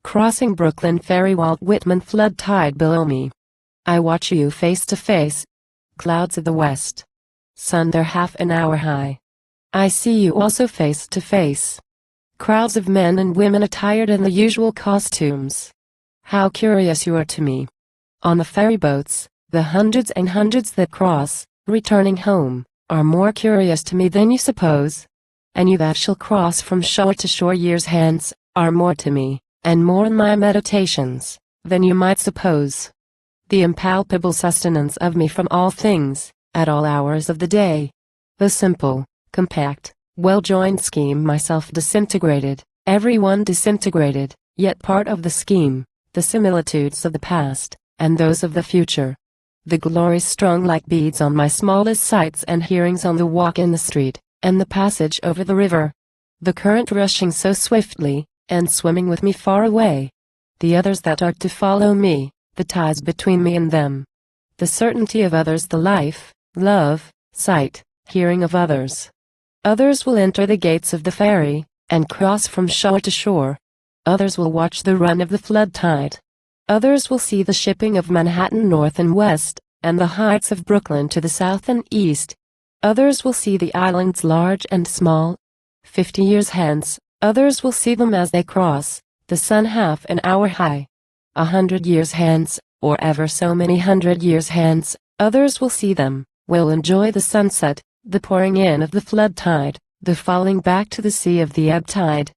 Crossing Brooklyn Ferry, Walt Whitman. Flood tide below me. I watch you face to face. Clouds of the west. Sun there half an hour high. I see you also face to face. Crowds of men and women attired in the usual costumes. How curious you are to me. On the ferry boats, the hundreds and hundreds that cross, returning home, are more curious to me than you suppose. And you that shall cross from shore to shore years hence, are more to me, and more in my meditations, than you might suppose. The impalpable sustenance of me from all things, at all hours of the day. The simple, compact, well-joined scheme myself disintegrated, every one disintegrated, yet part of the scheme, the similitudes of the past, and those of the future. The glories strung like beads on my smallest sights and hearings on the walk in the street, and the passage over the river. The current rushing so swiftly, and swimming with me far away. The others that are to follow me, the ties between me and them. The certainty of others, the life, love, sight, hearing of others. Others will enter the gates of the ferry, and cross from shore to shore. Others will watch the run of the flood tide. Others will see the shipping of Manhattan north and west, and the heights of Brooklyn to the south and east. Others will see the islands large and small. 50 years hence, others will see them as they cross, the sun half an hour high. 100 years hence, or ever so many 100 years hence, others will see them, will enjoy the sunset, the pouring in of the flood tide, the falling back to the sea of the ebb tide.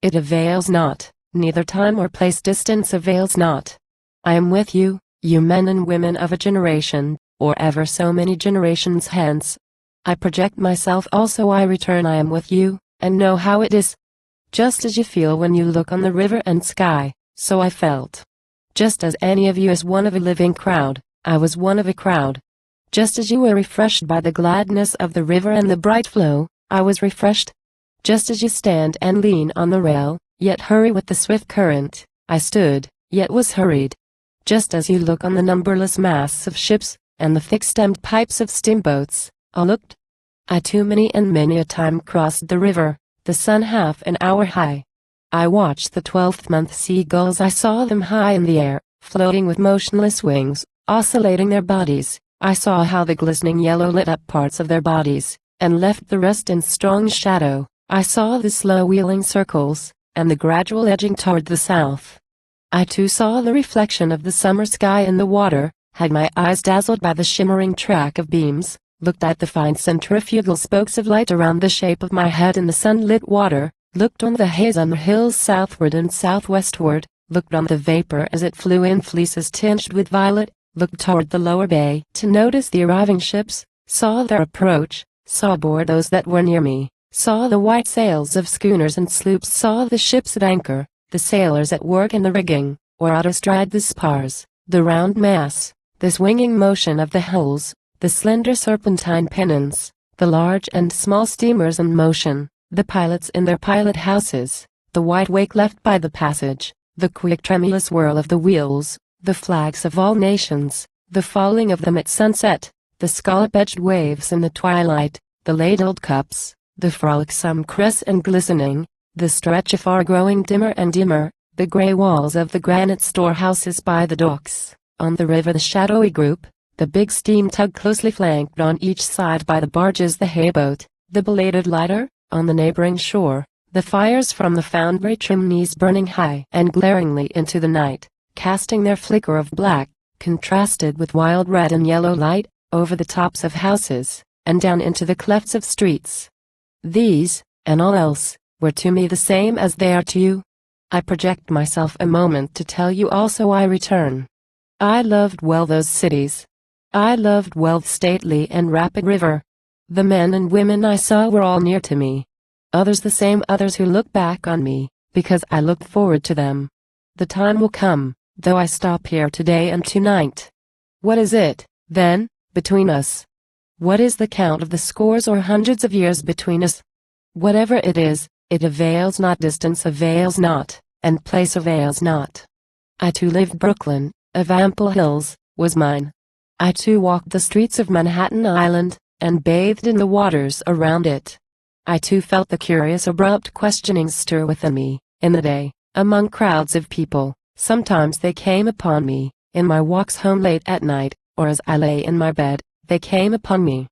It avails not, neither time or place distance avails not. I am with you, you men and women of a generation, or ever so many generations hence. I project myself also, I return, I am with you, and know how it is. Just as you feel when you look on the river and sky, so I felt. Just as any of you is one of a living crowd, I was one of a crowd. Just as you were refreshed by the gladness of the river and the bright flow, I was refreshed. Just as you stand and lean on the rail, yet hurry with the swift current, I stood, yet was hurried. Just as you look on the numberless masts of ships, and the thick-stemmed pipes of steamboats, I looked. I too many and many a time crossed the river, the sun half an hour high. I watched the 12th-month seagulls, I saw them high in the air, floating with motionless wings, oscillating their bodies. I saw how the glistening yellow lit up parts of their bodies, and left the rest in strong shadow. I saw the slow wheeling circles, and the gradual edging toward the south. I too saw the reflection of the summer sky in the water, had my eyes dazzled by the shimmering track of beams, looked at the fine centrifugal spokes of light around the shape of my head in the sunlit water, looked on the haze on the hills southward and southwestward, looked on the vapor as it flew in fleeces tinged with violet, looked toward the lower bay to notice the arriving ships, saw their approach, saw aboard those that were near me, saw the white sails of schooners and sloops, saw the ships at anchor, the sailors at work in the rigging, or out astride the spars, the round mass, the swinging motion of the hulls, the slender serpentine pennants, the large and small steamers in motion, the pilots in their pilot houses, the white wake left by the passage, the quick tremulous whirl of the wheels, the flags of all nations, the falling of them at sunset, the scallop-edged waves in the twilight, the ladled cups, the frolicsome crest and glistening, the stretch afar growing dimmer and dimmer, the gray walls of the granite storehouses by the docks, on the river the shadowy group, the big steam tug closely flanked on each side by the barges, the hayboat, the belated lighter, on the neighboring shore, the fires from the foundry chimneys burning high and glaringly into the night, casting their flicker of black, contrasted with wild red and yellow light, over the tops of houses, and down into the clefts of streets. These, and all else, were to me the same as they are to you. I project myself a moment to tell you also I return. I loved well those cities. I loved well the stately and rapid river. The men and women I saw were all near to me. Others the same, others who look back on me, because I looked forward to them. The time will come, though I stop here today and tonight. What is it, then, between us? What is the count of the scores or hundreds of years between us? Whatever it is, it avails not, distance avails not, and place avails not. I too lived Brooklyn, of ample hills, was mine. I too walked the streets of Manhattan Island, and bathed in the waters around it. I too felt the curious abrupt questionings stir within me, in the day, among crowds of people. Sometimes they came upon me, in my walks home late at night, or as I lay in my bed, they came upon me.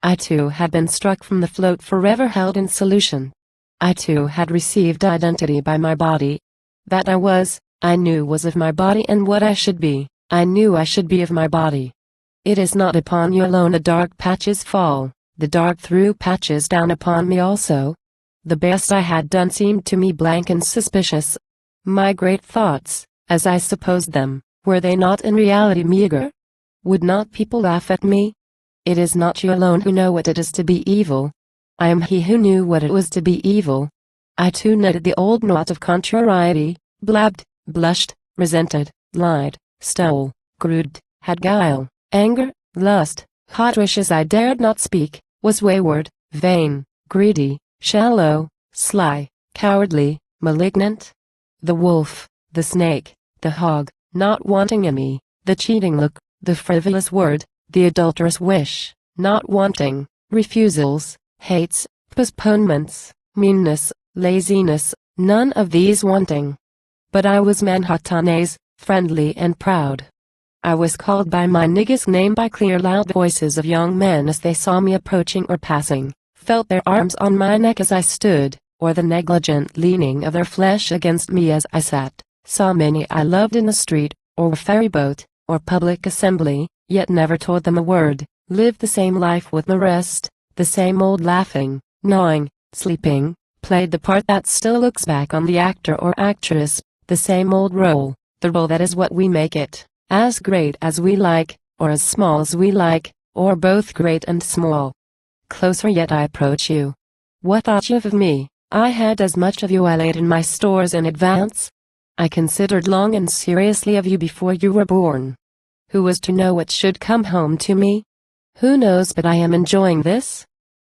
I too had been struck from the float forever held in solution. I too had received identity by my body. That I knew was of my body, and what I should be, I knew I should be of my body. It is not upon you alone the dark patches fall, the dark through patches down upon me also. The best I had done seemed to me blank and suspicious. My great thoughts, as I supposed them, were they not in reality meager? Would not people laugh at me? It is not you alone who know what it is to be evil. I am he who knew what it was to be evil. I too knitted the old knot of contrariety, blabbed, blushed, resented, lied, stole, grudged, had guile, anger, lust, hot wishes I dared not speak, was wayward, vain, greedy, shallow, sly, cowardly, malignant. The wolf, the snake, the hog, not wanting in me, the cheating look, the frivolous word, the adulterous wish, not wanting, refusals, hates, postponements, meanness, laziness, none of these wanting. But I was manhatanes, friendly and proud. I was called by my nigger's name by clear loud voices of young men as they saw me approaching or passing, felt their arms on my neck as I stood, or the negligent leaning of their flesh against me as I sat, saw many I loved in the street, or ferry boat, or public assembly, yet never told them a word, lived the same life with the rest, the same old laughing, gnawing, sleeping, played the part that still looks back on the actor or actress, the same old role, the role that is what we make it, as great as we like, or as small as we like, or both great and small. Closer yet I approach you. What thought you of me? I had as much of you I laid in my stores in advance. I considered long and seriously of you before you were born. Who was to know what should come home to me? Who knows but I am enjoying this?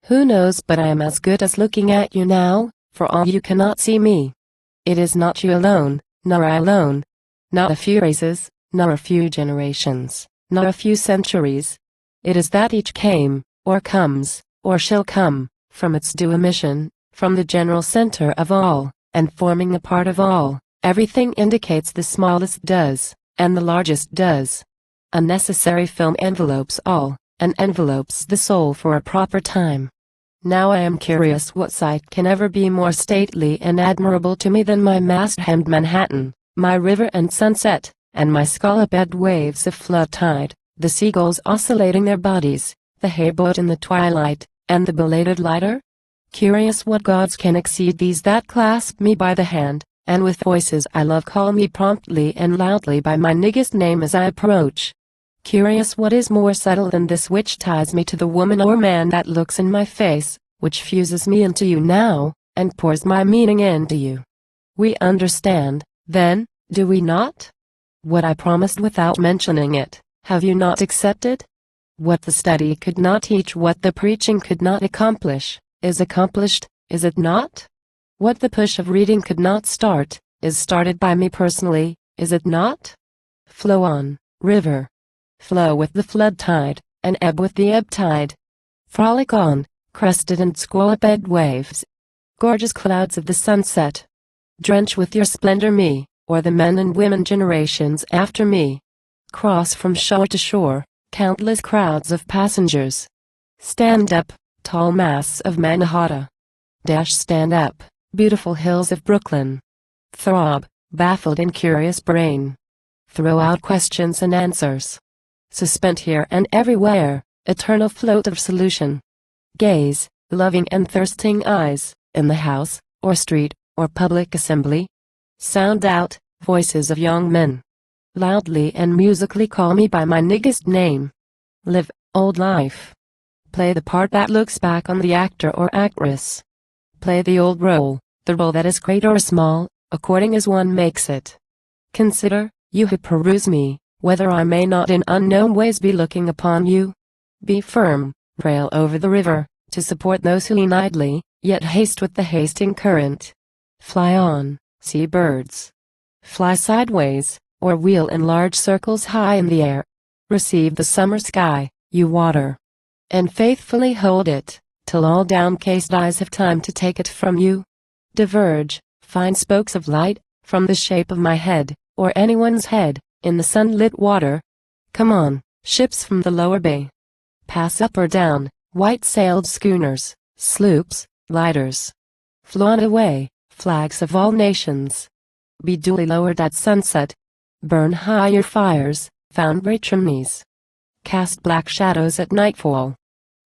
Who knows but I am as good as looking at you now, for all you cannot see me. It is not you alone, nor I alone. Not a few races, nor a few generations, nor a few centuries. It is that each came, or comes, or shall come, from its due emission, from the general center of all, and forming a part of all. Everything indicates the smallest does, and the largest does. A necessary film envelopes all, and envelopes the soul for a proper time. Now I am curious what sight can ever be more stately and admirable to me than my mast-hemmed Manhattan, my river and sunset, and my scalloped waves of flood tide, the seagulls oscillating their bodies, the hayboat in the twilight, and the belated lighter? Curious what gods can exceed these that clasp me by the hand, and with voices I love call me promptly and loudly by my niggest name as I approach. Curious what is more subtle than this which ties me to the woman or man that looks in my face, which fuses me into you now, and pours my meaning into you. We understand, then, do we not? What I promised without mentioning it, have you not accepted? What the study could not teach, what the preaching could not accomplish, is accomplished, is it not? What the push of reading could not start, is started by me personally, is it not? Flow on, river. Flow with the flood tide, and ebb with the ebb tide. Frolic on, crested and squalloped waves. Gorgeous clouds of the sunset. Drench with your splendor me, or the men and women generations after me. Cross from shore to shore, countless crowds of passengers. Stand up, tall masts of Manhattan. Stand up, beautiful hills of Brooklyn. Throb, baffled and curious brain. Throw out questions and answers. Suspend here and everywhere, eternal float of solution. Gaze, loving and thirsting eyes, in the house, or street, or public assembly. Sound out, voices of young men. Loudly and musically call me by my niggest name. Live, old life. Play the part that looks back on the actor or actress. Play the old role, the role that is great or small, according as one makes it. Consider, you who peruse me, whether I may not in unknown ways be looking upon you. Be firm, rail over the river, to support those who lean idly, yet haste with the hasting current. Fly on, sea birds. Fly sideways, or wheel in large circles high in the air. Receive the summer sky, you water. And faithfully hold it, till all downcast eyes have time to take it from you. Diverge, find spokes of light, from the shape of my head, or anyone's head, in the sunlit water. Come on, ships from the lower bay. Pass up or down, white-sailed schooners, sloops, lighters. Float away, flags of all nations. Be duly lowered at sunset. Burn high your fires, foundry chimneys. Cast black shadows at nightfall.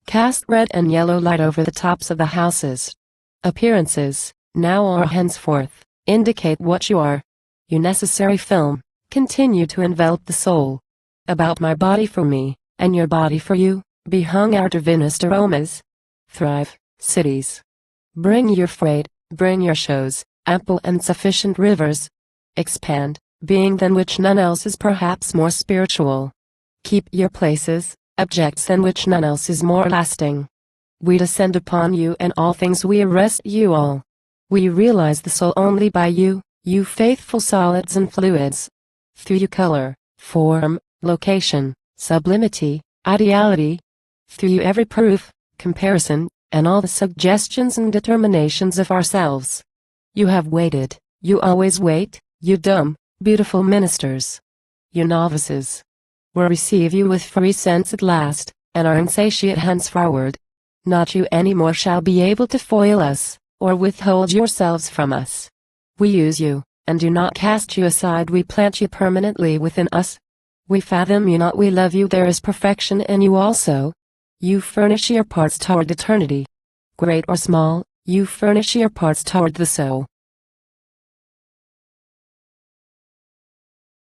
Cast red and yellow light over the tops of the houses. Appearances, now or henceforth, indicate what you are. You necessary film, continue to envelop the soul. About my body for me, and your body for you, be hung our divinest aromas. Thrive, cities. Bring your freight, bring your shows, ample and sufficient rivers. Expand, being than which none else is perhaps more spiritual. Keep your places, objects than which none else is more lasting. We descend upon you and all things we arrest you all. We realize the soul only by you, you faithful solids and fluids. Through you color, form, location, sublimity, ideality. Through you every proof, comparison, and all the suggestions and determinations of ourselves. You have waited, you always wait, you dumb, beautiful ministers. You novices. We'll receive you with free sense at last, and are insatiate henceforward. Not you any more shall be able to foil us, or withhold yourselves from us. We use you, and do not cast you aside. We plant you permanently within us. We fathom you not, we love you. There is perfection in you also. You furnish your parts toward eternity. Great or small, you furnish your parts toward the soul.